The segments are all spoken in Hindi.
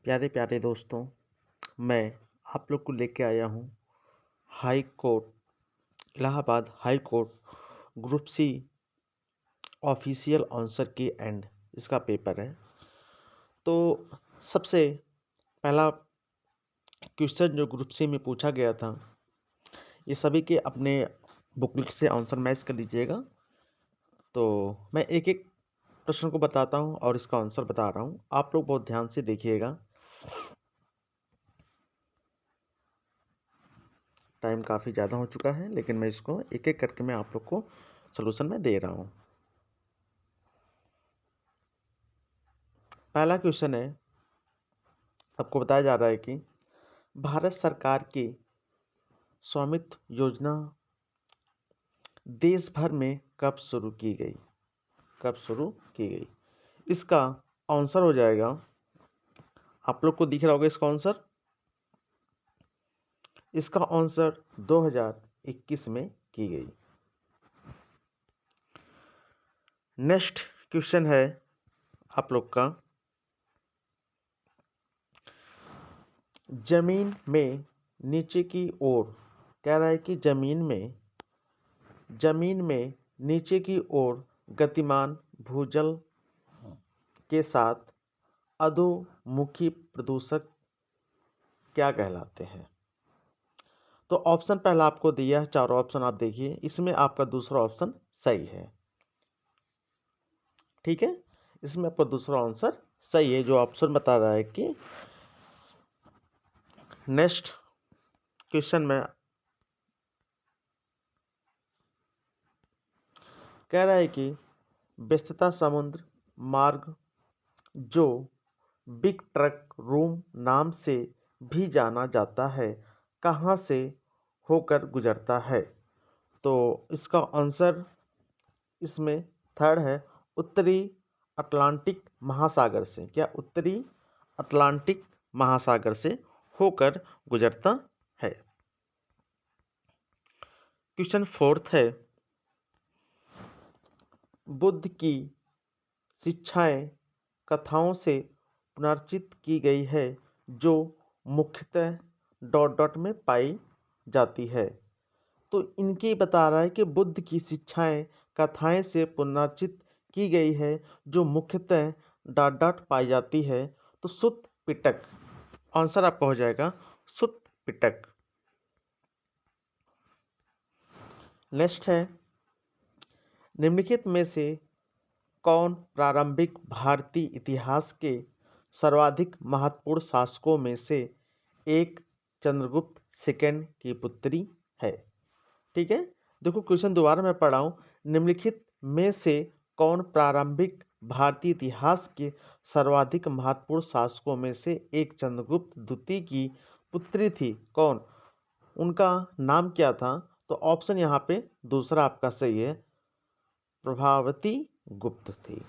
प्यारे प्यारे दोस्तों, मैं आप लोग को लेके आया हूँ high court Allahabad high court group C official answer key and इसका पेपर है। तो सबसे पहला क्वेश्चन जो ग्रुप सी में पूछा गया था, ये सभी के अपने बुकलेट से आंसर मैच कर लीजिएगा। तो मैं एक एक प्रश्न को बताता हूँ और इसका आंसर बता रहा हूँ, आप लोग बहुत ध्यान से देखिएगा। टाइम काफ़ी ज़्यादा हो चुका है, लेकिन मैं इसको एक एक करके मैं आप लोग को सलूशन में दे रहा हूँ। पहला क्वेश्चन है, आपको बताया जा रहा है कि भारत सरकार की स्वामित्व योजना देश भर में कब शुरू की गई? कब शुरू की गई? इसका आंसर हो जाएगा, आप लोग को दिख रहा होगा इसका आंसर। इसका आंसर 2021 में की गई। नेक्स्ट क्वेश्चन है आप लोग का, जमीन में नीचे की ओर, कह रहा है कि जमीन में नीचे की ओर गतिमान भूजल के साथ अधोमुखी प्रदूषक क्या कहलाते हैं? तो ऑप्शन पहला आपको दिया है, चारों ऑप्शन आप देखिए, इसमें आपका दूसरा ऑप्शन सही है। ठीक है, इसमें आपका दूसरा आंसर सही है, जो ऑप्शन बता रहा है कि नेक्स्ट क्वेश्चन में कह रहा है कि व्यस्तता समुद्र मार्ग, जो बिग ट्रक रूम नाम से भी जाना जाता है, कहाँ से होकर गुजरता है? तो इसका आंसर इसमें थर्ड है, उत्तरी अटलांटिक महासागर से। क्या उत्तरी अटलांटिक महासागर से होकर गुजरता है? क्वेश्चन फोर्थ है, बुद्ध की शिक्षाएं कथाओं से पुनर्चित की गई है, जो मुख्यतः डॉट डॉट में पाई जाती है। तो इनकी बता रहा है कि बुद्ध की शिक्षाएं कथाएं से पुनर्चित की गई है, जो मुख्यतः डॉट डॉट पाई जाती है। तो सुत्त पिटक आंसर आपका हो जाएगा, सुत्त पिटक। नेक्स्ट है, निम्नलिखित में से कौन प्रारंभिक भारतीय इतिहास के सर्वाधिक महत्वपूर्ण शासकों में से एक चंद्रगुप्त सेकंड की पुत्री है? ठीक है, देखो क्वेश्चन दोबारा मैं पढ़ा हूँ, निम्नलिखित में से कौन प्रारंभिक भारतीय इतिहास के सर्वाधिक महत्वपूर्ण शासकों में से एक चंद्रगुप्त द्वितीय की पुत्री थी? कौन, उनका नाम क्या था? तो ऑप्शन यहाँ पे दूसरा आपका सही है, प्रभावती गुप्त थी।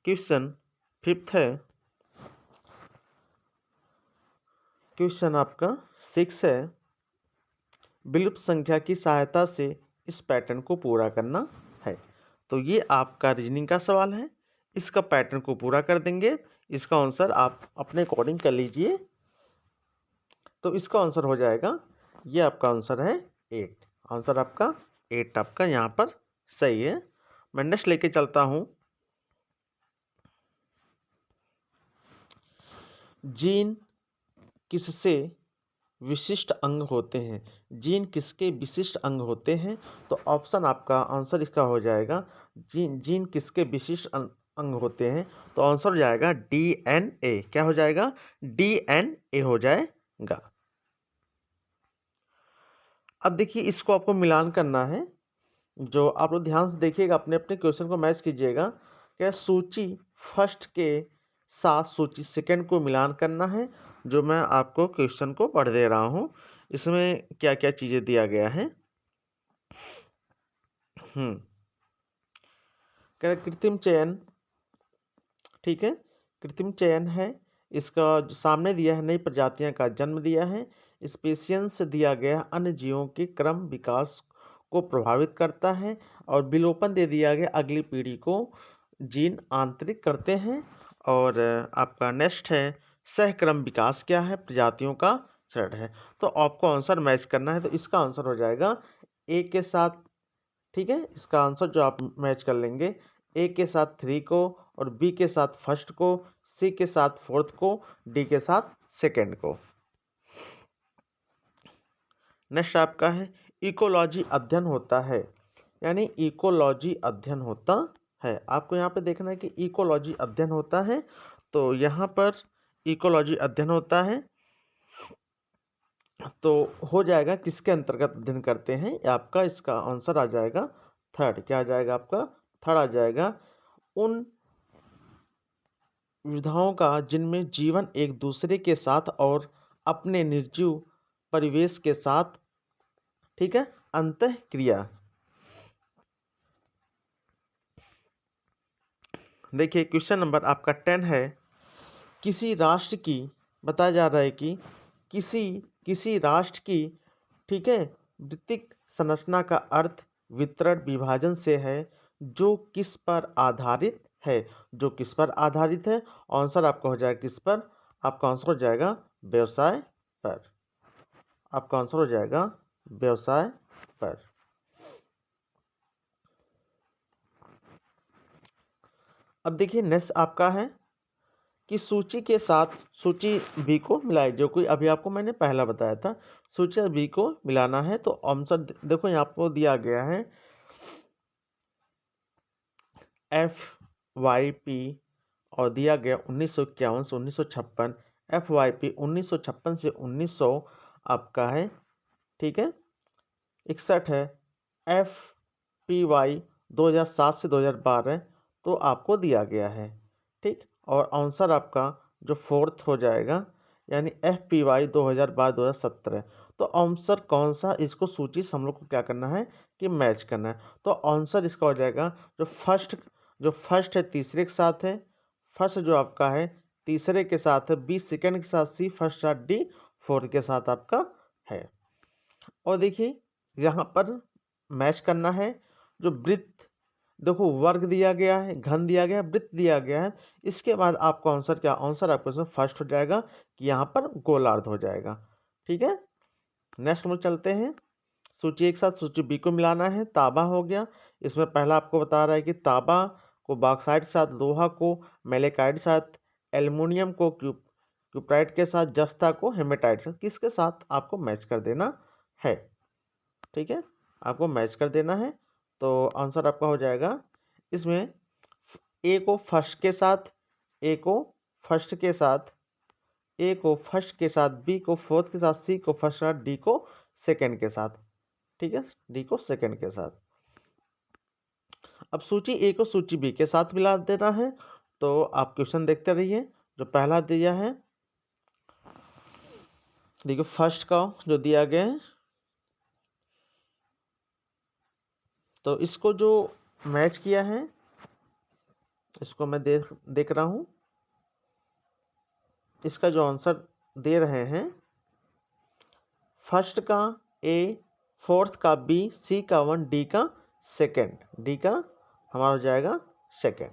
क्वेश्चन फिफ्थ है, क्वेश्चन आपका 6 है, विलुप्त संख्या की सहायता से इस पैटर्न को पूरा करना है। तो ये आपका रीजनिंग का सवाल है, इसका पैटर्न को पूरा कर देंगे। इसका आंसर आप अपने अकॉर्डिंग कर लीजिए। तो इसका आंसर हो जाएगा, ये आपका आंसर है 8। आंसर आपका 8 आपका यहाँ पर सही है। मैं नेक्स्ट लेके चलता हूँ, जीन किससे विशिष्ट अंग होते हैं? जीन किसके विशिष्ट अंग होते हैं? तो ऑप्शन आपका आंसर इसका हो जाएगा, जीन किसके विशिष्ट अंग होते हैं? तो आंसर हो जाएगा डीएनए। क्या हो जाएगा? डीएनए हो जाएगा। अब देखिए, इसको आपको मिलान करना है, जो आप लोग ध्यान से देखिएगा, अपने अपने क्वेश्चन को मैच कीजिएगा। क्या सूची फर्स्ट के साथ सूची सेकंड को मिलान करना है, जो मैं आपको क्वेश्चन को पढ़ दे रहा हूँ। इसमें क्या क्या चीज़ें दिया गया है। क्या कृत्रिम चयन, ठीक है, कृत्रिम चयन है। इसका जो सामने दिया है, नई प्रजातियां का जन्म दिया है। स्पेसियंस दिया गया अन्य जीवों के क्रम विकास को प्रभावित करता है। और विलोपन दे दिया गया अगली पीढ़ी को जीन आंतरिक करते हैं। और आपका नेक्स्ट है सहक्रम विकास क्या है? प्रजातियों का चरण है। तो आपको आंसर मैच करना है, तो इसका आंसर हो जाएगा ए के साथ। ठीक है, इसका आंसर जो आप मैच कर लेंगे, ए के साथ 3 को, और बी के साथ फर्स्ट को, सी के साथ फोर्थ को, डी के साथ सेकेंड को। नेक्स्ट आपका है इकोलॉजी अध्ययन होता है, यानी इकोलॉजी अध्ययन होता है। आपको यहाँ पे देखना है कि इकोलॉजी अध्ययन होता है, तो यहाँ पर इकोलॉजी अध्ययन होता है तो हो जाएगा किसके अंतर्गत अध्ययन करते हैं? आपका इसका आंसर आ जाएगा थर्ड। क्या आ जाएगा आपका? थर्ड आ जाएगा। उन विधाओं का जिनमें जीवन एक दूसरे के साथ और अपने निर्जीव परिवेश के साथ, ठीक है, अंतःक्रिया। देखिए क्वेश्चन नंबर आपका 10 है। किसी राष्ट्र की, बताया जा रहा है कि किसी राष्ट्र की, ठीक है, वित्तीय संरचना का अर्थ वितरण विभाजन से है जो किस पर आधारित है? जो किस पर आधारित है? आंसर आपका हो जाएगा किस पर? आपका आंसर हो जाएगा व्यवसाय पर। आपका आंसर हो जाएगा व्यवसाय पर। अब देखिए नेक्स्ट आपका है कि सूची के साथ सूची बी को मिलाए। जो कोई अभी आपको मैंने पहला बताया था, सूची बी को मिलाना है। तो आंसर देखो यहाँ आपको दिया गया है FYP और दिया गया 1951 से 1956। FYP 1956 से 1900 आपका है, ठीक है, 61 है। FPY 2007 से 2012 तो आपको दिया गया है, ठीक। और आंसर आपका जो फोर्थ हो जाएगा, यानी FPY 2012-2017। तो आंसर कौन सा? इसको सूची से हम लोग को क्या करना है कि मैच करना है। तो आंसर इसका हो जाएगा जो फर्स्ट है तीसरे के साथ है, फर्स्ट जो आपका है तीसरे के साथ है, बी सेकेंड के साथ, सी फर्स्ट के साथ, डी फोर्थ के साथ आपका है। और देखिए यहाँ पर मैच करना है जो वृत्त, देखो वर्ग दिया गया है, घन दिया गया है, वृत्त दिया गया है। इसके बाद आपको आंसर क्या? आंसर आपको इसमें फर्स्ट हो जाएगा कि यहाँ पर गोलार्ध हो जाएगा, ठीक है। नेक्स्ट में चलते हैं। सूची एक साथ सूची बी को मिलाना है। तांबा हो गया, इसमें पहला आपको बता रहा है कि तांबा को बॉक्साइट के साथ, लोहा को मैलेकाइट के साथ, एल्युमिनियम को क्यूप्राइट के साथ, जस्ता को हेमेटाइट के साथ, किसके साथ आपको मैच कर देना है, ठीक है, आपको मैच कर देना है। तो आंसर आपका हो जाएगा इसमें ए को फर्स्ट के साथ, ए को फर्स्ट के साथ, ए को फर्स्ट के साथ, बी को फोर्थ के साथ, सी को फर्स्ट के साथ, डी को सेकेंड के साथ, ठीक है, डी को सेकेंड के साथ। अब सूची ए को सूची बी के साथ मिला देना है। तो आप क्वेश्चन देखते रहिए। जो पहला दिया है, देखिए फर्स्ट का जो दिया गया है, तो इसको जो मैच किया है, इसको मैं देख रहा हूं। इसका जो आंसर दे रहे हैं, फर्स्ट का ए, फोर्थ का बी, सी का 1, डी का सेकेंड, डी का हमारा हो जाएगा सेकेंड।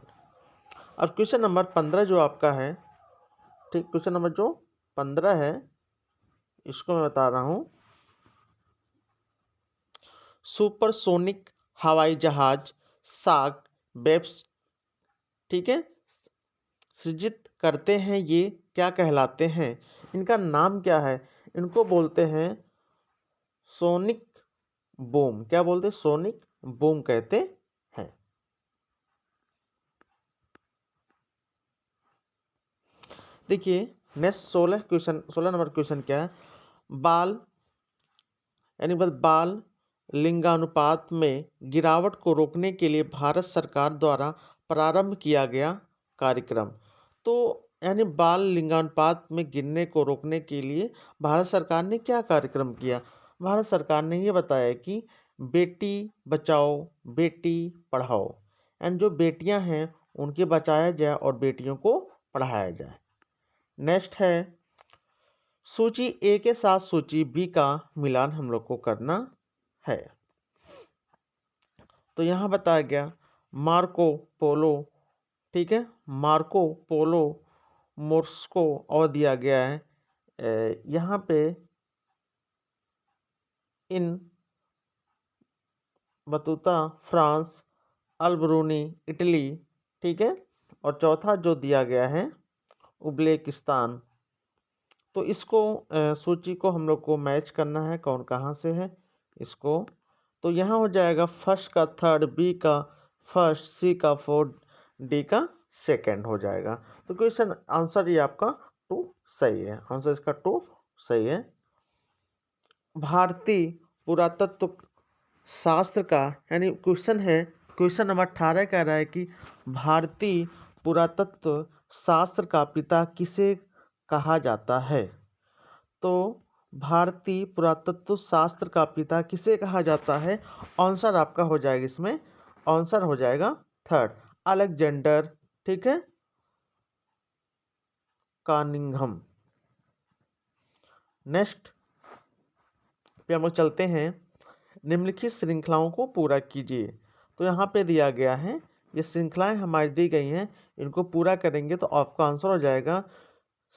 अब क्वेश्चन नंबर 15 जो आपका है, ठीक, क्वेश्चन नंबर जो 15 है, इसको मैं बता रहा हूं। सुपरसोनिक हवाई जहाज शार्क वेब्स, ठीक है, सृजित करते हैं, ये क्या कहलाते हैं? इनका नाम क्या है? इनको बोलते हैं सोनिक बूम। क्या बोलते हैं? सोनिक बूम कहते हैं। देखिए नेक्स्ट 16 नंबर क्वेश्चन क्या है? बाल बाल लिंगानुपात में गिरावट को रोकने के लिए भारत सरकार द्वारा प्रारंभ किया गया कार्यक्रम। तो यानी बाल लिंगानुपात में गिरने को रोकने के लिए भारत सरकार ने क्या कार्यक्रम किया? भारत सरकार ने ये बताया कि बेटी बचाओ बेटी पढ़ाओ, एंड जो बेटियां हैं उनके बचाया जाए और बेटियों को पढ़ाया जाए। नेक्स्ट है सूची ए के साथ सूची बी का मिलान हम लोग को करना है। तो यहाँ बताया गया मार्को पोलो ठीक है, मार्को पोलो मोर्स्को और दिया गया है यहाँ पे इन बतूता फ्रांस, अल्बरूनी इटली, ठीक है, और चौथा जो दिया गया है उज़्बेकिस्तान। तो इसको सूची को हम लोग को मैच करना है कौन कहाँ से है इसको। तो यहाँ हो जाएगा फर्स्ट का थर्ड, बी का फर्स्ट, सी का फोर्थ, डी का सेकंड हो जाएगा। तो क्वेश्चन आंसर ये आपका 2 सही है, आंसर इसका 2 सही है। भारतीय पुरातत्व शास्त्र का यानी क्वेश्चन है, क्वेश्चन नंबर 18 कह रहा है कि भारतीय पुरातत्व शास्त्र का पिता किसे कहा जाता है। तो भारतीय पुरातत्व शास्त्र का पिता किसे कहा जाता है, आंसर आपका हो जाएगा इसमें, आंसर हो जाएगा थर्ड, अलेक्जेंडर, ठीक है, कानिंघम। नेक्स्ट पे हम लोग चलते हैं, निम्नलिखित श्रृंखलाओं को पूरा कीजिए। तो यहाँ पे दिया गया है, ये श्रृंखलाएं हमारी दी गई हैं, इनको पूरा करेंगे तो आपका आंसर हो जाएगा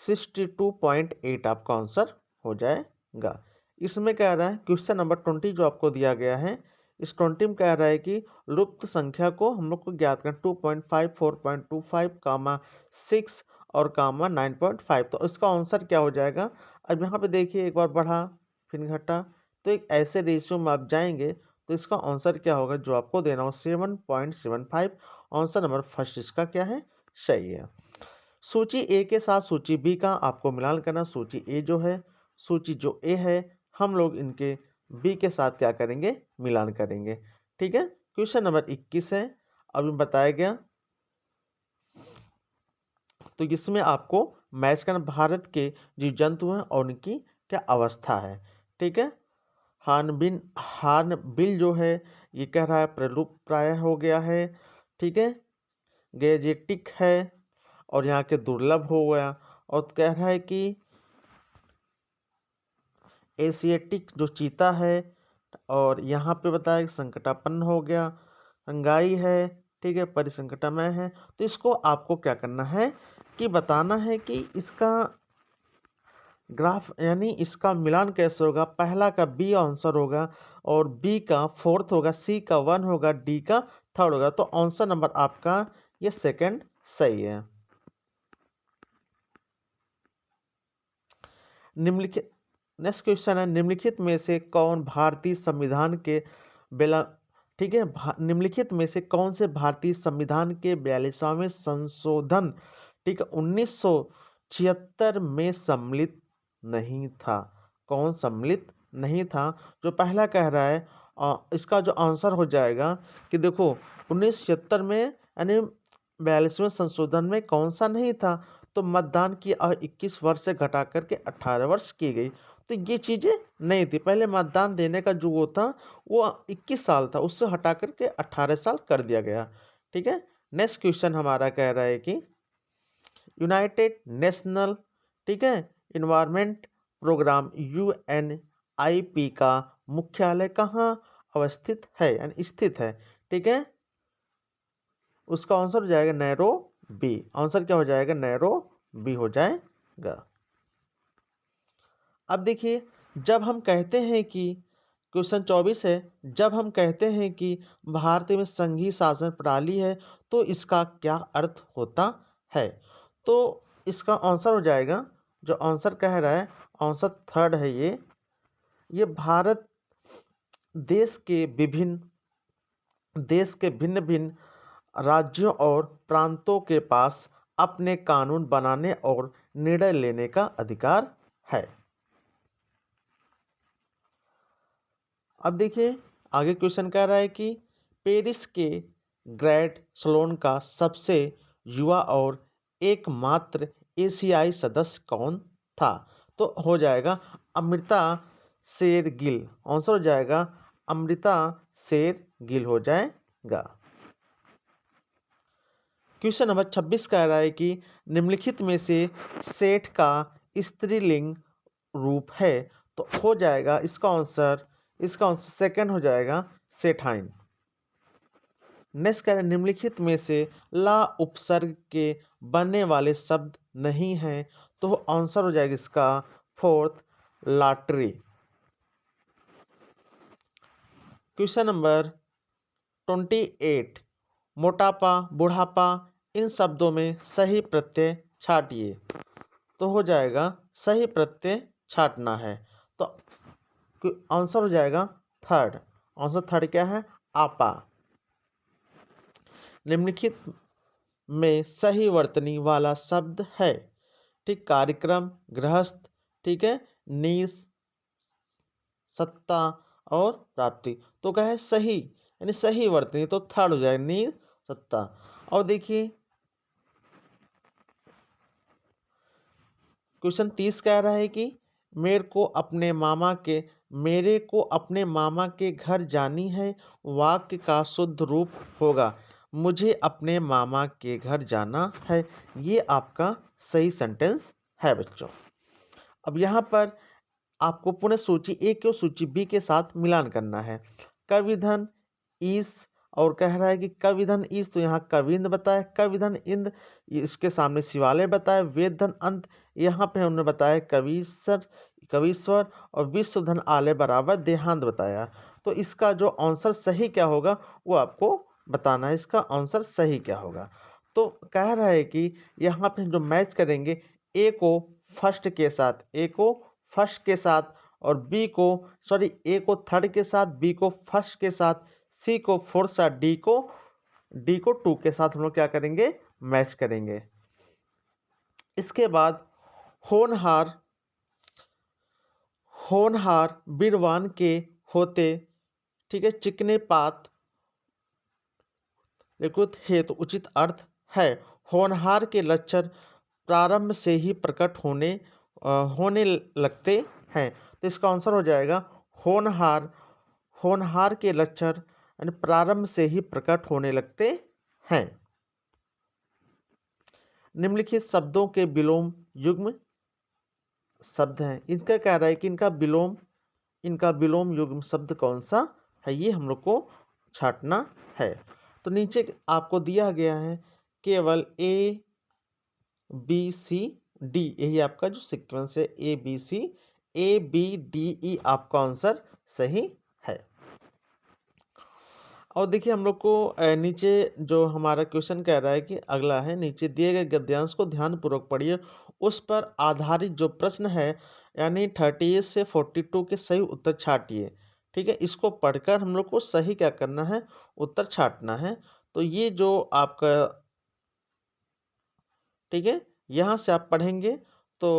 62.8 आपका आंसर हो जाएगा। इसमें कह रहा है क्वेश्चन नंबर 20 जो आपको दिया गया है, इस 20 में कह रहा है कि लुप्त संख्या को हम लोग को ज्ञात करना 2.5, 4.25, कामा 6 और कामा 9.5। तो इसका आंसर क्या हो जाएगा। अब यहाँ पे देखिए एक बार बढ़ा फिर घटा, तो एक ऐसे रेशियो में आप जाएंगे तो इसका आंसर क्या होगा जो आपको देना हो 7.75। आंसर नंबर फर्स्ट इसका क्या है, सही है। सूची ए के साथ सूची बी का आपको मिलान करना। सूची ए जो है, सूची जो ए है, हम लोग इनके बी के साथ क्या करेंगे, मिलान करेंगे, ठीक है। क्वेश्चन नंबर 21 है, अभी बताया गया। तो इसमें आपको मैच करना भारत के जीव जंतु हैं और उनकी क्या अवस्था है, ठीक है। हार्नबिल जो है ये कह रहा है प्रलुप्त प्राय हो गया है, ठीक है, गैजेटिक है और यहाँ के दुर्लभ हो गया, और कह रहा है कि एशियाटिक जो चीता है और यहाँ पे बताया कि संकटापन्न हो गया, संगाई है, ठीक है, परिसंकटमय है। तो इसको आपको क्या करना है कि बताना है कि इसका ग्राफ यानी इसका मिलान कैसे होगा। पहला का बी आंसर होगा और बी का फोर्थ होगा, सी का 1 होगा, डी का थर्ड होगा। तो आंसर नंबर आपका ये सेकंड सही है। निम्नलिखित नेक्स्ट क्वेश्चन है, निम्नलिखित में से कौन भारतीय संविधान के बेला, ठीक है, निम्नलिखित में से कौन से भारतीय संविधान के 42वें संशोधन, ठीक है, 1976 में सम्मिलित नहीं था। कौन सम्मिलित नहीं था, जो पहला कह रहा है इसका जो आंसर हो जाएगा कि देखो 1976 में यानी 42वें संशोधन में कौन सा नहीं था, तो मतदान की 21 वर्ष से घटा करके 18 वर्ष की गई। तो ये चीज़ें नहीं थी, पहले मतदान देने का जो वो था वो 21 साल था, उससे हटा करके 18 साल कर दिया गया, ठीक है। नेक्स्ट क्वेश्चन हमारा कह रहा है कि यूनाइटेड नेशनल, ठीक है, इन्वायरमेंट प्रोग्राम UNIP का मुख्यालय कहाँ अवस्थित है यानी स्थित है, ठीक है। उसका आंसर हो जाएगा नैरोबी। आंसर क्या हो जाएगा, नैरोबी हो जाएगा। अब देखिए, जब हम कहते हैं कि क्वेश्चन 24 है, जब हम कहते हैं कि भारत में संघीय शासन प्रणाली है तो इसका क्या अर्थ होता है। तो इसका आंसर हो जाएगा, जो आंसर कह रहा है आंसर थर्ड है, ये भारत देश के भिन्न भिन्न राज्यों और प्रांतों के पास अपने कानून बनाने और निर्णय लेने का अधिकार है। अब देखिए आगे क्वेश्चन कह रहा है कि पेरिस के ग्रैंड सलोन का सबसे युवा और एकमात्र एशियाई सदस्य कौन था। तो हो जाएगा अमृता शेरगिल। आंसर हो जाएगा अमृता शेरगिल हो जाएगा। क्वेश्चन नंबर 26 कह रहा है कि निम्नलिखित में से सेठ का स्त्रीलिंग रूप है। तो हो जाएगा इसका आंसर सेकंड हो जाएगा सेठाइन। नेक्स्ट कह रहे हैं निम्नलिखित में से ला उपसर्ग के बनने वाले शब्द नहीं हैं, तो आंसर हो जाएगा इसका फोर्थ लॉटरी। क्वेश्चन नंबर 28 मोटापा बुढ़ापा इन शब्दों में सही प्रत्यय छाटिए, तो हो जाएगा सही प्रत्यय छाटना है, तो आंसर हो जाएगा थर्ड। आंसर थर्ड क्या है? आपा। निम्नलिखित में सही वर्तनी वाला शब्द है, ठीक, कार्यक्रम, गृहस्थ, ठीक है, नीस, सत्ता और प्राप्ति, तो क्या है सही, यानी सही वर्तनी, तो थर्ड हो जाएगा नीस सत्ता। और देखिए क्वेश्चन 30 कह रहा है कि मेरे को अपने मामा के घर जानी है, वाक्य का शुद्ध रूप होगा मुझे अपने मामा के घर जाना है। ये आपका सही सेंटेंस है बच्चों। अब यहाँ पर आपको पुनः सूची ए को सूची बी के साथ मिलान करना है। कविधन ईस, और कह रहा है कि कविधन ईस, तो यहाँ कविंद बताया, कविधन इंद, इसके सामने शिवालय बताया, वेदधन अंत, यहाँ पे हमने बताया कवीश्वर, और विश्वधन आलय बराबर देहांत बताया। तो इसका जो आंसर सही क्या होगा वो आपको बताना है, इसका आंसर सही क्या होगा। तो कह रहा है कि यहाँ पे जो मैच करेंगे, ए को फर्स्ट के साथ, और ए को थर्ड के साथ, बी को फर्स्ट के साथ, सी को फोर्थ साथ, डी को टू के साथ हम लोग क्या करेंगे? मैच करेंगे। इसके बाद होनहार बीरवान के होते, ठीक है, चिकने पात लिखित है, तो उचित अर्थ है होनहार के लक्षण प्रारंभ से ही प्रकट होने लगते हैं, तो इसका आंसर हो जाएगा होनहार के लक्षण यानी प्रारंभ से ही प्रकट होने लगते हैं। निम्नलिखित शब्दों के विलोम युग्म शब्द हैं, इसका कह रहा है कि इनका विलोम युग्म शब्द कौन सा है, ये हम लोग को छाटना है। तो नीचे आपको दिया गया है केवल ए बी सी डी, यही आपका जो सीक्वेंस है ए बी डी ई आपका आंसर सही है। और देखिए हम लोग को नीचे जो हमारा क्वेश्चन कह रहा है कि अगला है, नीचे दिए गए गद्यांश को ध्यानपूर्वक पढ़िए, उस पर आधारित जो प्रश्न है यानी 38 से 42 के सही उत्तर छाटिए, ठीक है। इसको पढ़कर हम लोग को सही क्या करना है? उत्तर छाटना है। तो ये जो आपका, ठीक है, यहाँ से आप पढ़ेंगे तो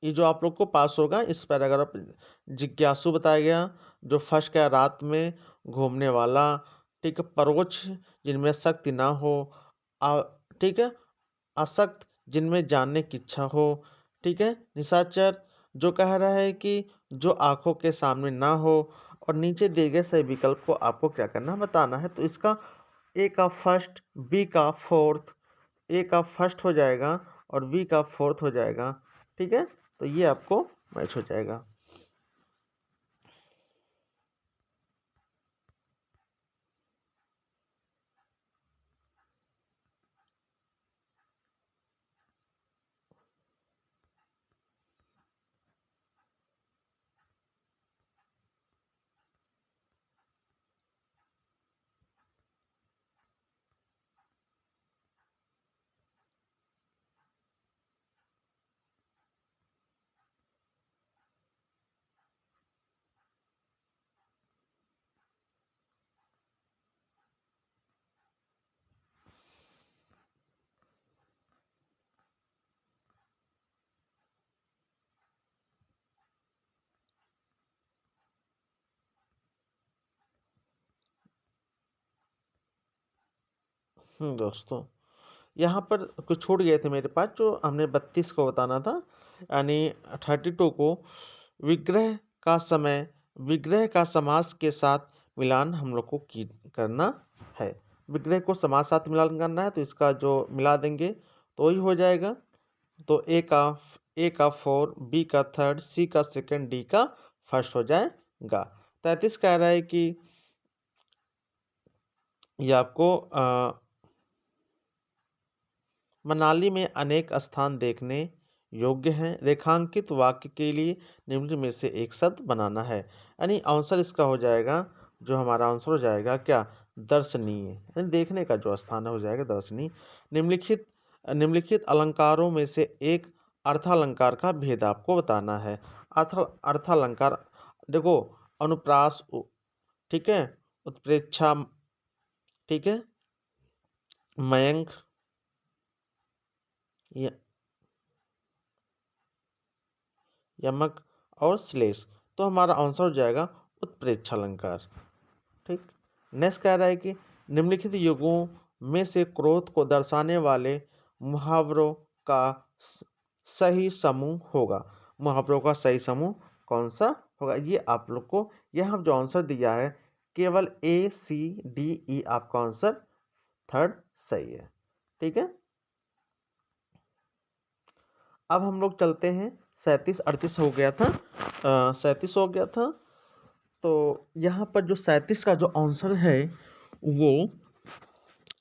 ये जो आप लोग को पास होगा। इस पैराग्राफ जिज्ञासु बताया गया, जो फर्स्ट क्या रात में घूमने वाला, ठीक है, परोक्ष जिनमें शक्ति ना हो, ठीक है, आसक्त जिनमें जानने की इच्छा हो, ठीक है, निशाचर जो कह रहा है कि जो आंखों के सामने ना हो, और नीचे दिए गए सही विकल्प को आपको क्या करना बताना है। तो इसका ए का फर्स्ट, बी का फोर्थ, ए का फर्स्ट हो जाएगा और बी का फोर्थ हो जाएगा, ठीक है, तो ये आपको मैच हो जाएगा। दोस्तों यहाँ पर कुछ छूट गए थे मेरे पास, जो हमने 32 को बताना था, यानी 32 को विग्रह का समास के साथ मिलान हम लोग को करना है। विग्रह को समास साथ मिलान करना है, तो इसका जो मिला देंगे तो वही हो जाएगा। तो ए का फोर, बी का थर्ड, सी का सेकंड, डी का फर्स्ट हो जाएगा। 33 कह रहा है कि ये आपको मनाली में अनेक स्थान देखने योग्य हैं। रेखांकित वाक्य के लिए निम्न में से एक शब्द बनाना है। यानी आंसर इसका हो जाएगा, जो हमारा आंसर हो जाएगा क्या, दर्शनीय, यानी देखने का जो स्थान है हो जाएगा दर्शनीय। निम्नलिखित निम्नलिखित अलंकारों में से एक अर्थालंकार का भेद आपको बताना है। अर्थालंकार देखो, अनुप्रास, ठीक है, उत्प्रेक्षा, ठीक है, मयंक, यमक और श्लेष। तो हमारा आंसर हो जाएगा उत्प्रेक्षा अलंकार। ठीक। नेक्स्ट कह रहा है कि निम्नलिखित युगों में से क्रोध को दर्शाने वाले मुहावरों का सही समूह होगा। मुहावरों का सही समूह कौन सा होगा, ये आप लोग को, यह जो आंसर दिया है केवल ACDE आपका आंसर थर्ड सही है। ठीक है। अब हम लोग चलते हैं 37 38 हो गया था, 37 हो गया था। तो यहाँ पर जो 37 का जो आंसर है वो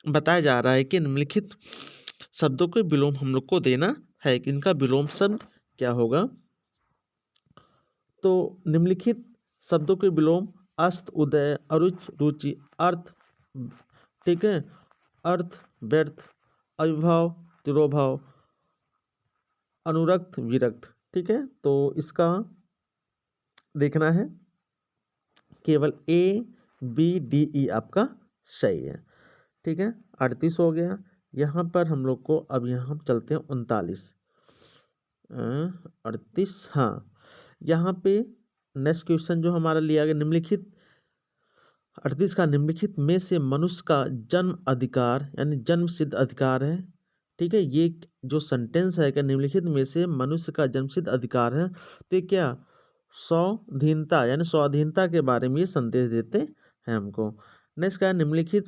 बताया जा रहा है कि निम्नलिखित शब्दों के विलोम हम लोग को देना है कि इनका विलोम शब्द क्या होगा। तो निम्नलिखित शब्दों के विलोम अस्त, उदय, अरुच, रुचि, अर्थ, ठीक है, अर्थ, व्यर्थ, अविभाव, तिरोभाव, अनुरक्त, विरक्त। ठीक है। तो इसका देखना है, केवल ABDE आपका सही है। ठीक है। 38 हो गया। यहाँ पर हम लोग को अब यहाँ हम चलते हैं 39, 38, हाँ। यहाँ पे नेक्स्ट क्वेश्चन जो हमारा लिया गया, निम्नलिखित 38 का निम्नलिखित में से मनुष्य का जन्म अधिकार यानी जन्म सिद्ध अधिकार है। ठीक है। ये जो सेंटेंस है कि निम्नलिखित में से मनुष्य का जन्म सिद्ध अधिकार है, तो ये क्या स्वाधीनता यानी स्वाधीनता के बारे में ये संदेश देते हैं हमको। नेक्स्ट क्या है, निम्नलिखित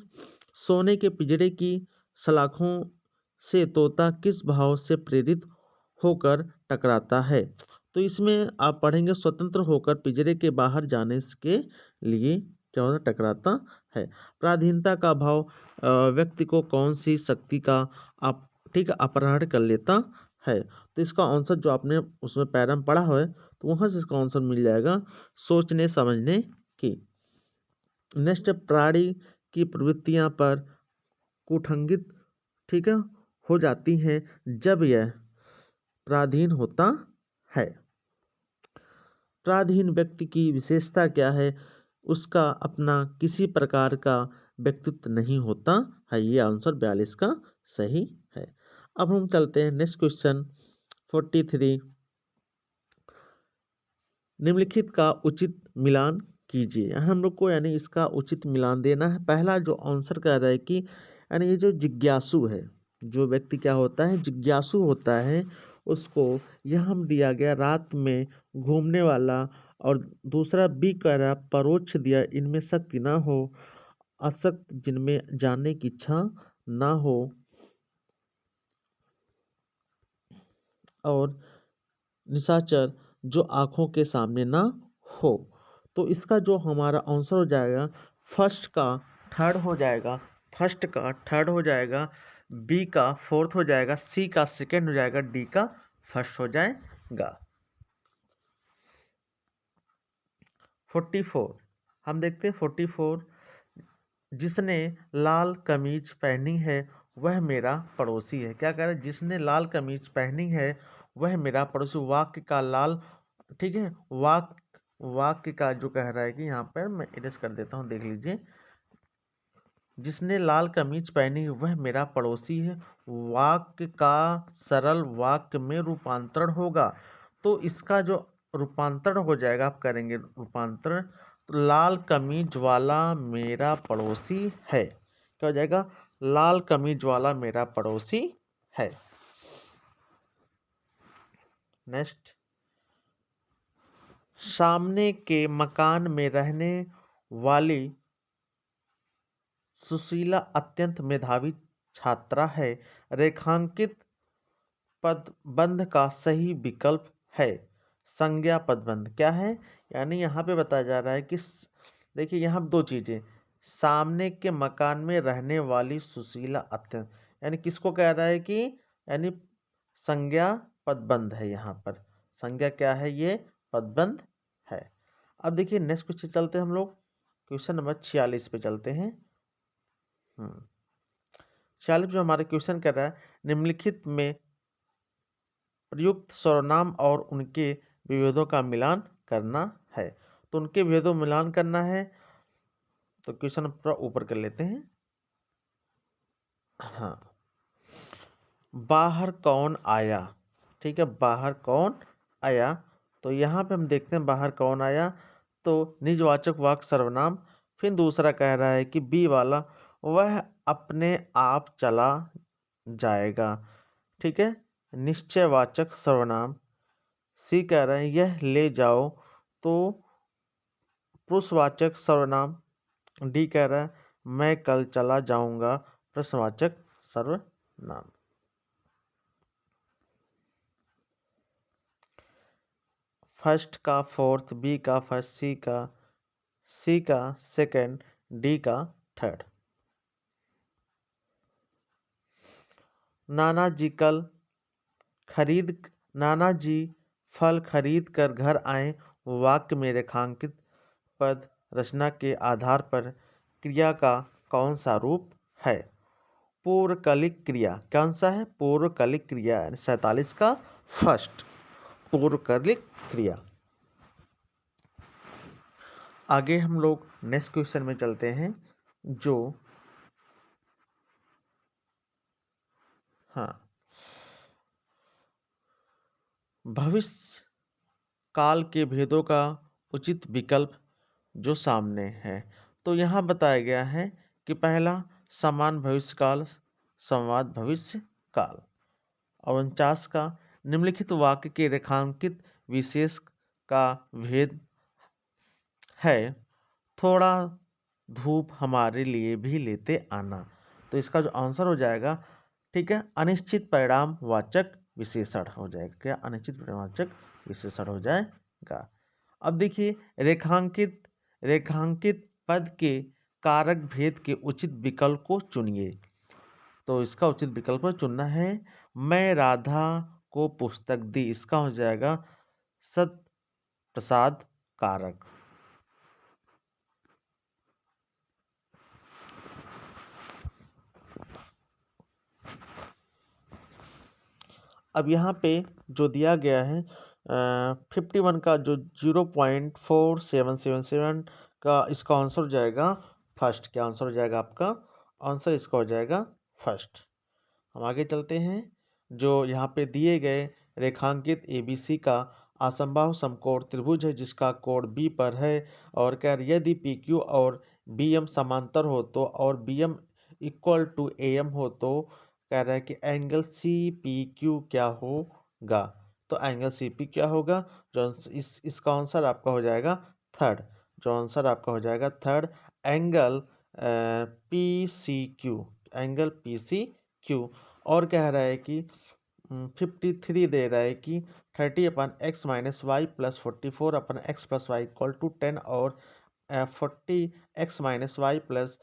सोने के पिंजरे की सलाखों से तोता किस भाव से प्रेरित होकर टकराता है। तो इसमें आप पढ़ेंगे स्वतंत्र होकर पिंजरे के बाहर जाने के लिए क्या होता है, टकराता है। पराधीनता का भाव व्यक्ति को कौन सी शक्ति का आप ठीक है अपहरण कर लेता है। तो इसका आंसर जो आपने उसमें पैरम पढ़ा है, तो वहाँ से इसका आंसर मिल जाएगा सोचने समझने की। नेक्स्ट, प्राणी की प्रवृत्तियां पर कुठंगित ठीक है हो जाती हैं जब यह पराधीन होता है। पराधीन व्यक्ति की विशेषता क्या है, उसका अपना किसी प्रकार का व्यक्तित्व नहीं होता है। ये आंसर 42 का सही है। अब हम चलते हैं नेक्स्ट क्वेश्चन 43। निम्नलिखित का उचित मिलान कीजिए। हम लोग को यानी इसका उचित मिलान देना है। पहला जो आंसर कह रहा है कि यानी ये जो जिज्ञासु है, जो व्यक्ति क्या होता है, जिज्ञासु होता है, उसको यहाँ दिया गया रात में घूमने वाला, और दूसरा बी कह रहा परोक्ष दिया, इनमें शक्ति ना हो, असक्त जिनमें जानने की इच्छा ना हो, और निशाचर जो आंखों के सामने ना हो। तो इसका जो हमारा आंसर हो जाएगा फर्स्ट का थर्ड हो जाएगा, फर्स्ट का थर्ड हो जाएगा, बी का फोर्थ हो जाएगा, सी का सेकेंड हो जाएगा, डी का फर्स्ट हो जाएगा। 44 हम देखते हैं 44। जिसने लाल कमीज पहनी है वह मेरा पड़ोसी है। क्या कह रहा है, जिसने लाल कमीज पहनी है वह मेरा पड़ोसी। वाक्य का लाल, ठीक है, वाक्य का जो कह रहा है कि यहाँ पर मैं इरेज कर देता हूँ, देख लीजिए। जिसने लाल कमीज पहनी है वह मेरा पड़ोसी है, वाक्य का सरल वाक्य में रूपांतरण होगा। तो इसका जो रूपांतरण हो जाएगा, आप करेंगे रूपांतरण, तो लाल कमीज वाला मेरा पड़ोसी है। क्या हो जाएगा, लाल कमीज वाला मेरा पड़ोसी है। नेक्स्ट, सामने के मकान में रहने वाली सुशीला अत्यंत मेधावी छात्रा है। रेखांकित पदबंध का सही विकल्प है। संज्ञा पदबंध क्या है, यानी यहाँ पे बताया जा रहा है कि देखिए यहाँ दो चीजें, सामने के मकान में रहने वाली सुशीला अत्यंत, यानी किसको कह रहा है कि यानी संज्ञा पदबंध है। यहाँ पर संज्ञा क्या है, ये पदबंध है। अब देखिए नेक्स्ट क्वेश्चन चलते हैं हम लोग, क्वेश्चन नंबर 46 पे चलते हैं। 46 जो हमारे क्वेश्चन कर रहा है, निम्नलिखित में प्रयुक्त सर्वनाम और उनके विभेदों का मिलान करना है। तो उनके विभेदों में मिलान करना है, तो क्वेश्चन पूरा ऊपर कर लेते हैं। हाँ, बाहर कौन आया, ठीक है, बाहर कौन आया। तो यहाँ पे हम देखते हैं बाहर कौन आया, तो निजवाचक वाक्य सर्वनाम। फिर दूसरा कह रहा है कि बी वाला, वह अपने आप चला जाएगा, ठीक है, निश्चयवाचक सर्वनाम। सी कह रहे हैं यह ले जाओ, तो पुरुषवाचक सर्वनाम। डी कह रहा है मैं कल चला जाऊंगा, प्रश्नवाचक सर्वनाम। फर्स्ट का फोर्थ, बी का फर्स्ट, सी का सेकंड, डी का थर्ड। नाना जी फल खरीद कर घर आए, वाक्य में रेखांकित पद रचना के आधार पर क्रिया का कौन सा रूप है। पूर्वकालिक क्रिया कौन सा है, पूर्वकालिक क्रिया, 47 का फर्स्ट पूर्वकालिक क्रिया। आगे हम लोग नेक्स्ट क्वेश्चन में चलते हैं, जो हाँ भविष्य काल के भेदों का उचित विकल्प जो सामने है। तो यहाँ बताया गया है कि पहला समान भविष्यकाल, संवाद भविष्य काल। और 49 का निम्नलिखित वाक्य के रेखांकित विशेष का भेद है, थोड़ा धूप हमारे लिए भी लेते आना। तो इसका जो आंसर हो जाएगा, ठीक है, अनिश्चित परिणाम वाचक विशेषण हो जाएगा। क्या अनिश्चित परिणामवाचक विशेषण हो जाएगा। अब देखिए रेखांकित पद के कारक भेद के उचित विकल्प को चुनिए। तो इसका उचित विकल्प चुनना है, मैं राधा को पुस्तक दी, इसका हो जाएगा सत प्रसाद कारक। अब यहाँ पे जो दिया गया है 51 का जो 0.4777 का, इसका आंसर हो जाएगा फर्स्ट। क्या आंसर हो जाएगा आपका, आंसर इसका हो जाएगा फर्स्ट। हम आगे चलते हैं, जो यहाँ पे दिए गए रेखांकित ABC का असमबाहु समकोण त्रिभुज है, जिसका कोण B पर है, और कह रही यदि PQ और BM समांतर हो तो, और BM इक्वल टू AM हो तो, कह रहा है कि एंगल CPQ क्या होगा। तो एंगल CP क्या होगा, जो इसका आंसर आपका हो जाएगा थर्ड। जो आंसर आपका हो जाएगा third, angle PCQ, angle PCQ। और कह रहा है कि 53 दे रहा है कि 30/x-y plus 44/x+y equal to 10, और 40x-y plus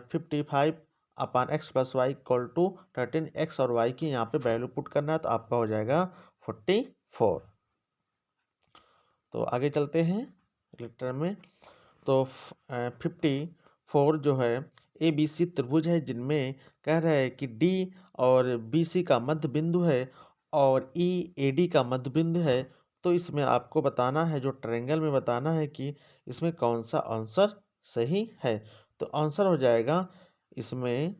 55/x+y equal to 13x, और y की यहाँ पे वैल्यू पुट करना है, तो आपका हो जाएगा 44। तो आगे चलते हैं लेटर में। तो 54 जो है ABC त्रिभुज है, जिनमें कह रहा है कि D और BC का मध्य बिंदु है, और EAD का मध्य बिंदु है। तो इसमें आपको बताना है, जो ट्रायंगल में बताना है कि इसमें कौन सा आंसर सही है। तो आंसर हो जाएगा इसमें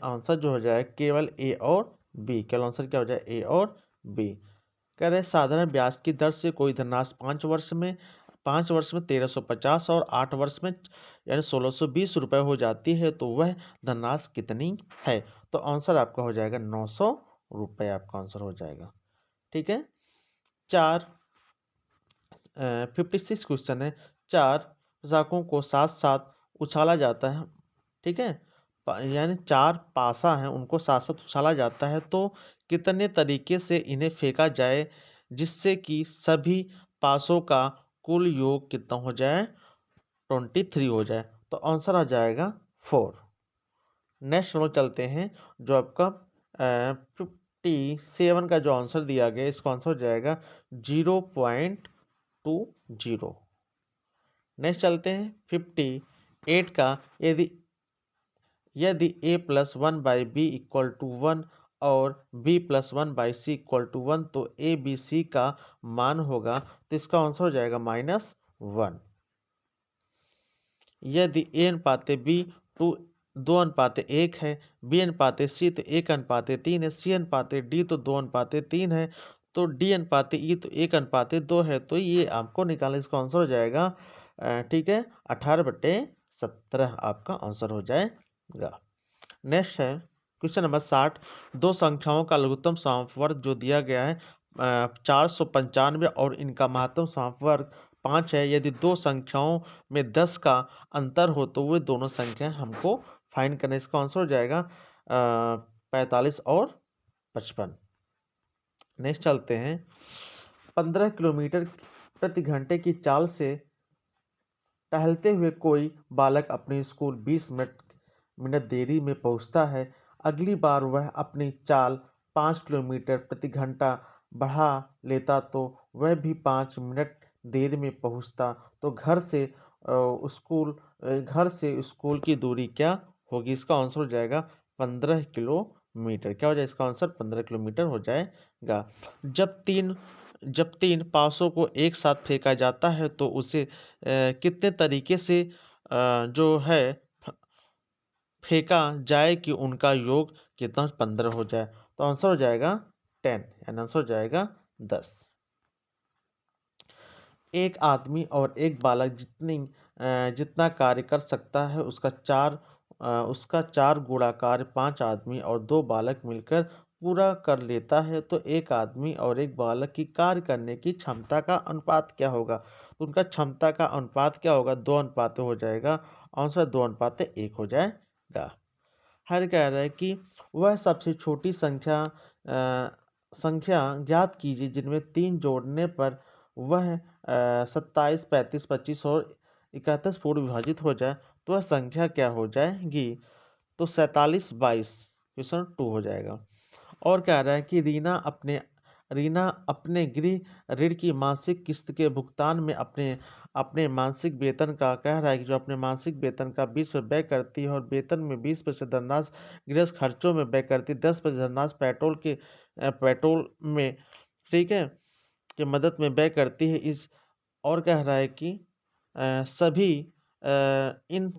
आंसर जो हो जाए केवल A और B। केवल आंसर क्या हो जाए, A और B। कह रहे साधारण ब्याज की दर से कोई धनराशि 5 वर्ष में 1350 और 8 वर्ष में यानी 1620 रुपये हो जाती है, तो वह धनराशि कितनी है। तो आंसर आपका हो जाएगा 900 रुपये, आपका आंसर हो जाएगा। ठीक है, 56 क्वेश्चन है। 4 पोशाकों को साथ साथ उछाला जाता है, ठीक है, यानी 4 पासा हैं, उनको साथ साथ उछाला जाता है, तो कितने तरीके से इन्हें फेंका जाए जिससे कि सभी पासों का कुल योग कितना हो जाए, 23 हो जाए, तो आंसर आ जाएगा 4। नेक्स्ट हम लोग चलते हैं, जो आपका 57 का जो आंसर दिया गया, इसका आंसर हो जाएगा 0.20। नेक्स्ट चलते हैं 58 का, यदि यदि a+1/b=1 और b+1/c=1, तो a b c का मान होगा, तो इसका आंसर हो जाएगा -1। यदि a अनुपाते b टू 2:1 है, b अनुपाते c तो 1:3 है, c अनुपाते d तो 2:3 है, तो d अनुपाते e तो 1:2 है, तो ये आपको निकालना, इसका आंसर हो जाएगा ठीक है 18/17 आपका आंसर हो जाएगा। नेक्स्ट है क्वेश्चन नंबर 60। दो संख्याओं का लघुत्तम समवर्ग जो दिया गया है 495 और इनका महत्तम समवर्ग 5 है। यदि दो संख्याओं में 10 का अंतर हो तो वे दोनों संख्या हमको फाइंड करना। इसका आंसर हो जाएगा 45 और 55। नेक्स्ट चलते हैं 15 किलोमीटर प्रति घंटे की चाल से टहलते हुए कोई बालक अपने स्कूल 20 मिनट देरी में पहुंचता है। अगली बार वह अपनी चाल 5 किलोमीटर प्रति घंटा बढ़ा लेता तो वह भी 5 मिनट देर में पहुंचता। तो घर से स्कूल की दूरी क्या होगी? इसका आंसर हो जाएगा 15 किलोमीटर। क्या हो जाएगा इसका आंसर? 15 किलोमीटर हो जाएगा। जब तीन पासों को एक साथ फेंका जाता है तो उसे कितने तरीके से जो है फेंका जाए कि उनका योग कितना 15 हो जाए? तो आंसर हो जाएगा 10, यानी आंसर हो जाएगा 10। एक आदमी और एक बालक जितना कार्य कर सकता है उसका 4 गुणा कार्य 5 आदमी और 2 बालक मिलकर पूरा कर लेता है। तो एक आदमी और एक बालक की कार्य करने की क्षमता का अनुपात क्या होगा? तो उनका क्षमता का अनुपात क्या होगा? 2:1 हो जाएगा। आंसर 2:1 हो जाएगा। हर कह रहा है कि वह सबसे छोटी संख्या ज्ञात कीजिए जिनमें 3 जोड़ने पर वह 27, 35, 25 और 31 पूर्ण विभाजित हो जाए, तो वह संख्या क्या हो जाएगी? तो 47, 22 क्वेश्चन 2 हो जाएगा। और कह रहा है कि रीना अपने गृह ऋण की मासिक किस्त के भुगतान में अपने अपने मासिक वेतन का कह रहा है कि जो अपने मासिक वेतन का 20% व्यय करती है और वेतन में 20% धनराशि गृह खर्चों में व्यय करती है, 10% धनराशि पेट्रोल में ठीक है की मदद में व्यय करती है। और कह रहा है कि सभी इन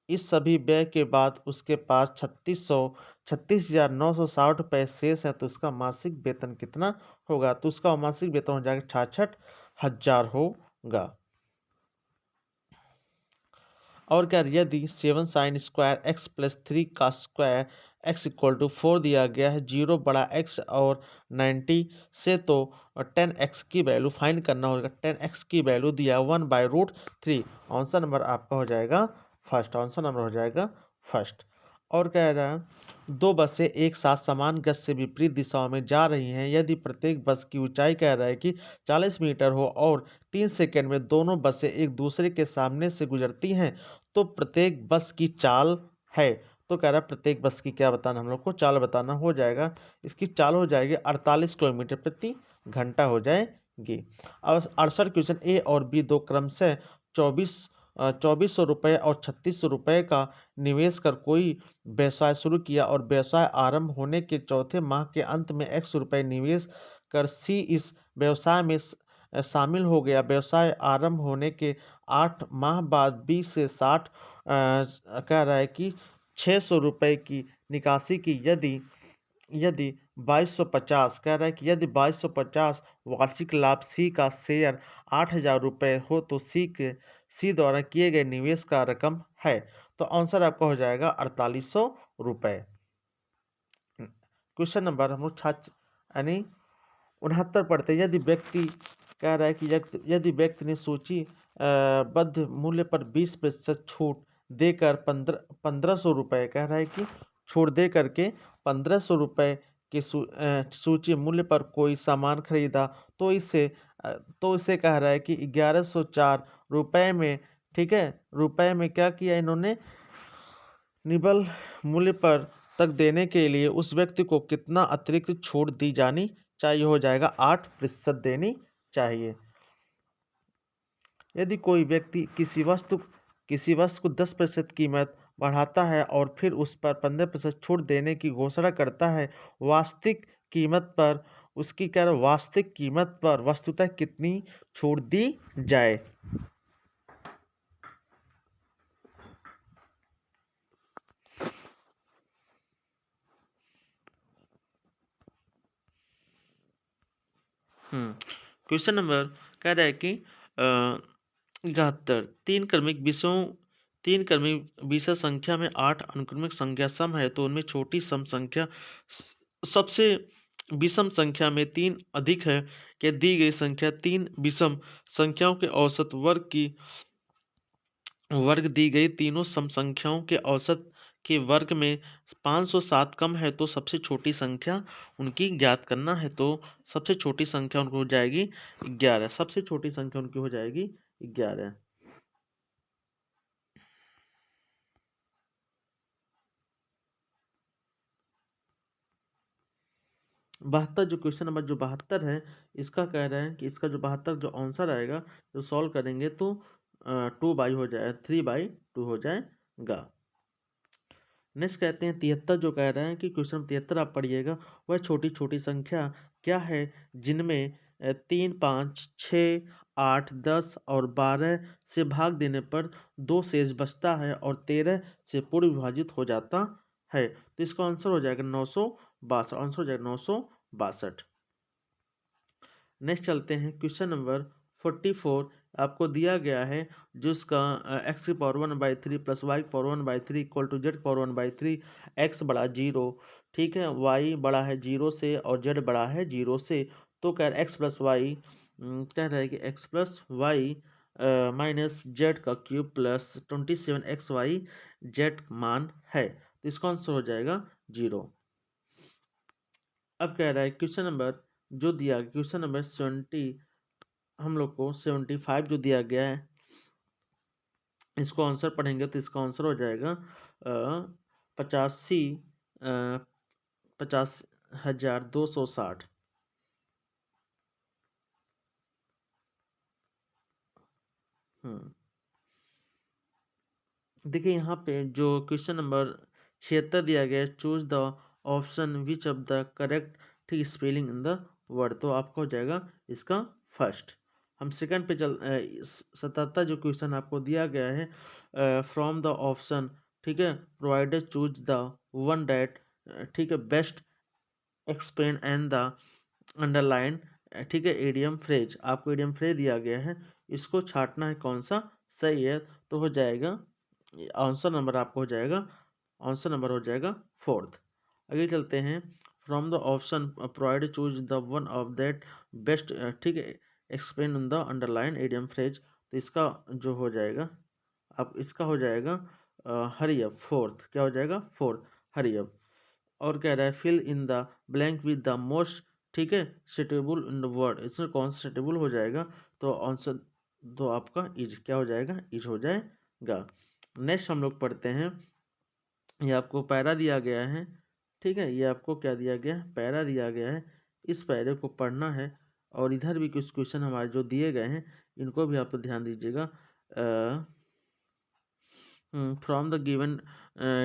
इस सभी व्यय के बाद उसके पास 36,960 रुपये शेष है, तो उसका मासिक वेतन कितना होगा? तो उसका मासिक वेतन हो जाएगा 66,000 होगा। और क्या, यदि 7 sin स्क्वायर x प्लस 3 का स्क्वायर x इक्वल टू 4 दिया गया है 0 बड़ा x और 90 से, तो 10x की वैल्यू फाइंड करना होगा। 10x की वैल्यू दिया 1/√3। आंसर नंबर आपका हो जाएगा फर्स्ट। आंसर नंबर हो जाएगा फर्स्ट। और कह रहा है दो बसें एक साथ समान गति से विपरीत दिशाओं में जा रही हैं। यदि प्रत्येक बस की ऊंचाई कह रहा है कि 40 मीटर हो और 3 सेकंड में दोनों बसें एक दूसरे के सामने से गुजरती हैं, तो प्रत्येक बस की चाल है। तो कह रहा है प्रत्येक बस की क्या बताना, हम लोग को चाल बताना हो जाएगा। इसकी चाल हो जाएगी 48 किलोमीटर प्रति घंटा हो जाएगी। अब 68 क्वेश्चन ए और बी दो क्रमशः 2400 रुपये और 3600 रुपये का निवेश कर कोई व्यवसाय शुरू किया और व्यवसाय आरंभ होने के चौथे माह के अंत में x रुपये निवेश कर सी इस व्यवसाय में शामिल हो गया। व्यवसाय आरंभ होने के 8 माह बाद 20 से 60 कह रहा है कि 600 रुपये की निकासी की। यदि 2250 कह रहा है कि यदि 2250 वार्षिक लाभ सी का शेयर 8,000 रुपये हो तो सी द्वारा किए गए निवेश का रकम है। तो आंसर आपका हो जाएगा 4800 रुपये। क्वेश्चन नंबर हम लोग यानी 69 पढ़ते। यदि व्यक्ति कह रहा है कि यदि व्यक्ति ने सूचीबद्ध मूल्य पर 20% छूट देकर 1500 रुपये कह रहा है कि छूट दे करके 1500 रुपये के सूची मूल्य पर कोई सामान खरीदा, तो इसे कह रहा है कि 1104 रुपये में ठीक है, रुपए में क्या किया इन्होंने, निबल मूल्य पर तक देने के लिए उस व्यक्ति को कितना अतिरिक्त छूट दी जानी चाहिए, हो जाएगा 8% देनी चाहिए। यदि कोई व्यक्ति किसी वस्तु को 10% कीमत बढ़ाता है और फिर उस पर 15% छूट देने की घोषणा करता है, वास्तविक कीमत पर उसकी क्या है, वास्तविक कीमत पर वस्तुतः कितनी छूट दी जाए। क्वेश्चन नंबर कह रहा है कि 71 तीन क्रमिक विषय संख्या में 8 अनुक्रमिक संख्या सम है, तो उनमें छोटी सम संख्या सबसे विषम संख्या में 3 अधिक है कि दी गई संख्या 3 विषम संख्याओं के औसत वर्ग दी गई तीनों सम संख्याओं के औसत के वर्ग में 507 कम है, तो सबसे छोटी संख्या उनकी ज्ञात करना है। तो सबसे छोटी संख्या उनको हो जाएगी 11। सबसे छोटी संख्या उनकी हो जाएगी 11। बहत्तर जो क्वेश्चन नंबर जो 72 है, इसका कह रहे हैं कि इसका जो 72 जो आंसर आएगा, जो सॉल्व करेंगे तो 2/, हो जाए 3/2 हो जाएगा। नेक्स्ट कहते हैं 73 जो कह रहे हैं कि क्वेश्चन 73 आप पढ़िएगा, वह छोटी छोटी संख्या क्या है जिनमें 3, 5, 6, 8, 10 और 12 से भाग देने पर 2 शेष बचता है और 13 से पूर्ण विभाजित हो जाता है। तो इसका आंसर हो जाएगा 962। आंसर हो जाएगा 962। नेक्स्ट चलते हैं क्वेश्चन नंबर 44। आपको दिया गया है जिसका एक्स की पावर 1/3 प्लस वाई की power 1/3 equal to Z power 1/3, X बड़ा 0, ठीक है, वाई बड़ा है 0 से और जेड बड़ा है 0 से। तो कह रहा है एक्स प्लस वाई, कह रहा है कि X plus Y minus Z का क्यूब प्लस 27 XY जेड मान है, तो इसका आंसर हो जाएगा 0। अब कह रहा है क्वेश्चन नंबर जो दिया क्वेश्चन नंबर 70, हम लोग को 75 जो दिया गया है, इसको आंसर पढ़ेंगे तो इसका आंसर हो जाएगा 85 50,260। देखिए यहाँ पे जो क्वेश्चन नंबर 76 दिया गया है, choose the option which of the correct ठीक स्पेलिंग इन द वर्ड, तो आपका हो जाएगा इसका फर्स्ट। हम सेकंड पे 77 जो क्वेश्चन आपको दिया गया है, फ्रॉम द ऑप्शन, ठीक है, provided choose the one that, ठीक है, best explain and the underline, ठीक है, एडियम फ्रेज। आपको एडियम फ्रेज दिया गया है, इसको छाटना है कौन सा सही है, तो हो जाएगा आंसर नंबर आपको हो जाएगा, आंसर नंबर हो जाएगा फोर्थ। आगे चलते हैं, from the option provide choose the one of that best, ठीक है, explain in the underline idiom phrase, तो इसका जो हो जाएगा, अब इसका हो जाएगा हरी अप, फोर्थ क्या हो जाएगा, फोर्थ हरी अप। और कह रहा है fill in the blank with the most, ठीक है, सुटेबल इन द वर्ड, इसमें कौन सा सुटेबल हो जाएगा, तो आंसर तो आपका इज क्या हो जाएगा, इज हो जाएगा। नेक्स्ट हम लोग पढ़ते हैं, ये आपको पैरा दिया गया है, ठीक है, ये आपको क्या दिया गया है, पैरा दिया गया है, इस पैरे को पढ़ना है। और इधर भी कुछ क्वेश्चन हमारे जो दिए गए हैं, इनको भी आप ध्यान दीजिएगा। फ्रॉम द गिवन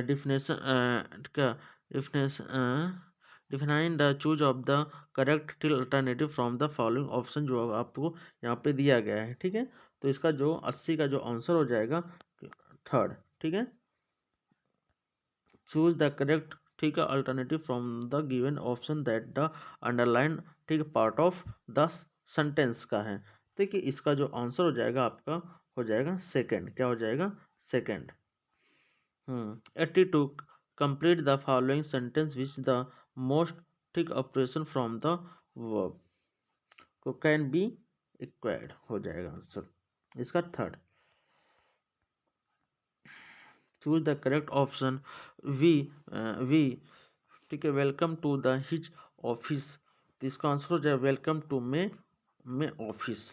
डिफिनेशन का definition define the choose of the correct till alternative from the following option, जो आपको यहाँ पे दिया गया है, ठीक है। तो इसका जो 80 का जो आंसर हो जाएगा थर्ड, ठीक है, चूज द करेक्ट, ठीक है, alternative from the given option that the underline, ठीक है, पार्ट ऑफ द सेंटेंस का है। देखिए इसका जो आंसर हो जाएगा आपका हो जाएगा सेकंड, क्या हो जाएगा, second. 82 complete the following sentence which the most, ठीक, ऑपरेशन फ्रॉम द वर्ब को कैन बी एक्वायर्ड, हो जाएगा आंसर इसका third. Choose the correct option, we, ठीक है, welcome to the his office, तो इसका आंसर हो जाएगा वेलकम टू मे ऑफिस।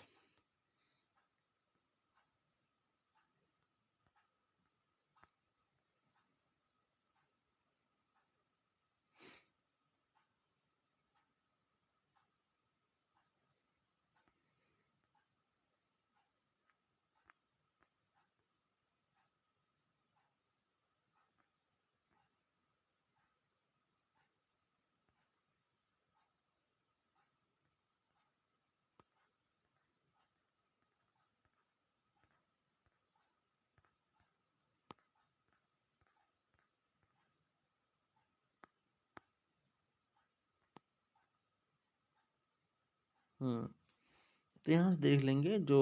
तो यहाँ से देख लेंगे जो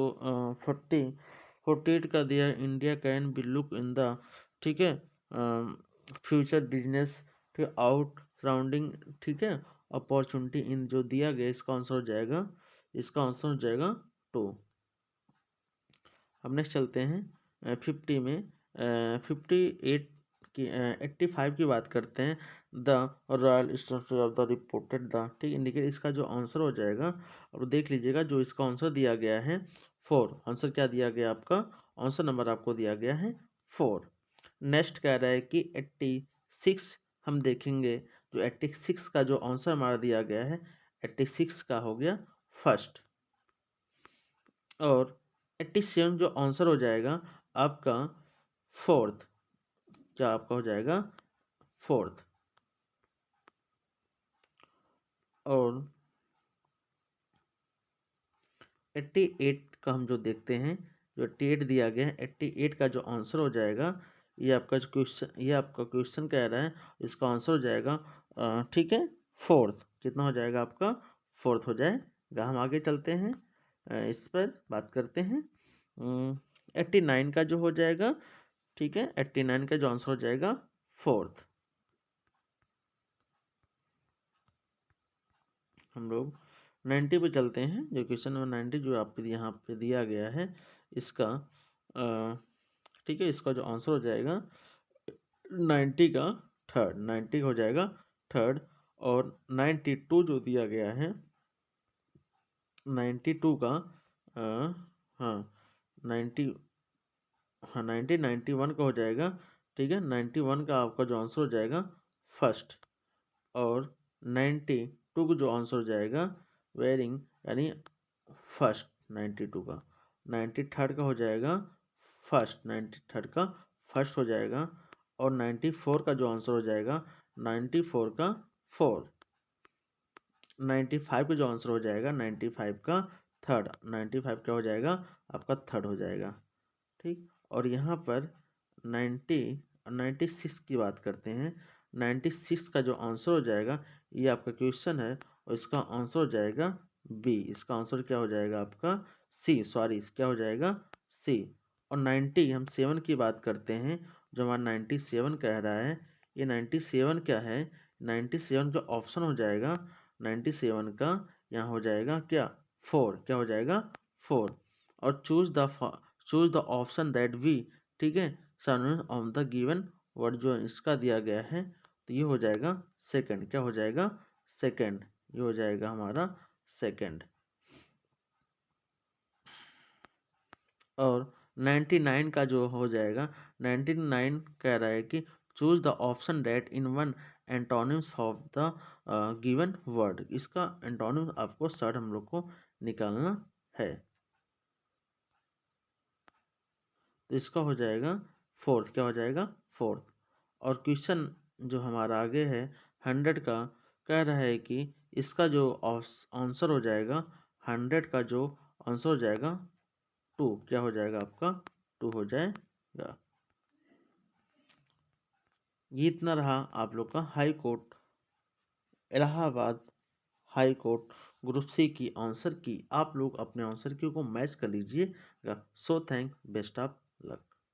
48 का दिया India can be look in the, ठीक है, फ्यूचर बिजनेस, ठीक, आउट सराउंडिंग, ठीक है, अपॉर्चुनिटी इन, जो दिया गया इसका आंसर हो जाएगा, इसका आंसर हो जाएगा 2। हम नेक्स्ट चलते हैं 50 में, 58 की 85 की बात करते हैं। The royal structure of the reported the, ठीक, इंडिकेट, इसका जो आंसर हो जाएगा, और देख लीजिएगा जो इसका आंसर दिया गया है 4। आंसर क्या दिया गया आपका, आंसर नंबर आपको दिया गया है 4। नेक्स्ट कह रहा है कि 86, हम देखेंगे जो 86 का जो आंसर हमारा दिया गया है, 86 का हो गया फर्स्ट। और 87 जो आंसर हो जाएगा आपका फोर्थ, क्या आपका हो जाएगा फोर्थ। और 88 का हम जो देखते हैं, जो 88 दिया गया है, 88 का जो आंसर हो जाएगा, ये आपका जो क्वेश्चन, ये आपका क्वेश्चन कह रहा है, इसका आंसर हो जाएगा ठीक है फोर्थ। कितना हो जाएगा आपका, फोर्थ हो जाएगा। हम आगे चलते हैं, इस पर बात करते हैं। 89 का जो हो जाएगा, ठीक है, 89 का जो आंसर हो जाएगा फोर्थ। हम लोग 90 पे चलते हैं, जो क्वेश्चन नंबर 90 जो आप यहाँ पे दिया गया है, इसका ठीक है, इसका जो आंसर हो जाएगा 90 का थर्ड, 90 हो जाएगा थर्ड। और 92 जो दिया गया है, 92 का हाँ 90, हाँ 91 का हो जाएगा, ठीक है, 91 का आपका जो आंसर हो जाएगा फर्स्ट। और 92 का जो आंसर हो जाएगा वेरिंग, यानी फर्स्ट। 92 का 93rd का हो जाएगा फर्स्ट, 93rd का फर्स्ट हो जाएगा। और 94 का जो आंसर हो जाएगा, 94 का फोर। 95 का जो आंसर हो जाएगा, 95 का थर्ड, 95 क्या हो जाएगा आपका थर्ड हो जाएगा, ठीक। और यहाँ पर 96 की बात करते हैं। 96 का जो आंसर हो जाएगा, ये आपका क्वेश्चन है, और इसका आंसर हो जाएगा बी। इसका आंसर क्या हो जाएगा आपका सी, सॉरी क्या हो जाएगा सी। और 90 हम 7 की बात करते हैं, जो हमारा 97 कह रहा है, ये 97 क्या है, 97 जो ऑप्शन हो जाएगा 97 का, यहाँ हो जाएगा क्या 4, क्या हो जाएगा 4। और choose the option that we, ठीक है, sir of the given word, जो इसका दिया गया है, तो ये हो जाएगा सेकंड, क्या हो जाएगा सेकंड, ये हो जाएगा हमारा सेकंड। और 99 का जो हो जाएगा, 99 कह रहा है कि choose the option that in one antonyms of the given word. इसका एंटोनिम आपको सर हम लोग को निकालना है, तो इसका हो जाएगा फोर्थ, क्या हो जाएगा फोर्थ। और क्वेश्चन जो हमारा आगे है 100 का, कह रहा है कि इसका जो आंसर हो जाएगा 100 का जो आंसर हो जाएगा 2, क्या हो जाएगा आपका 2 हो जाएगा। ये इतना रहा आप लोग का high court, Allahabad high court group C की आंसर की। आप लोग अपने आंसर की को मैच कर लीजिएगा। So thank, best of luck.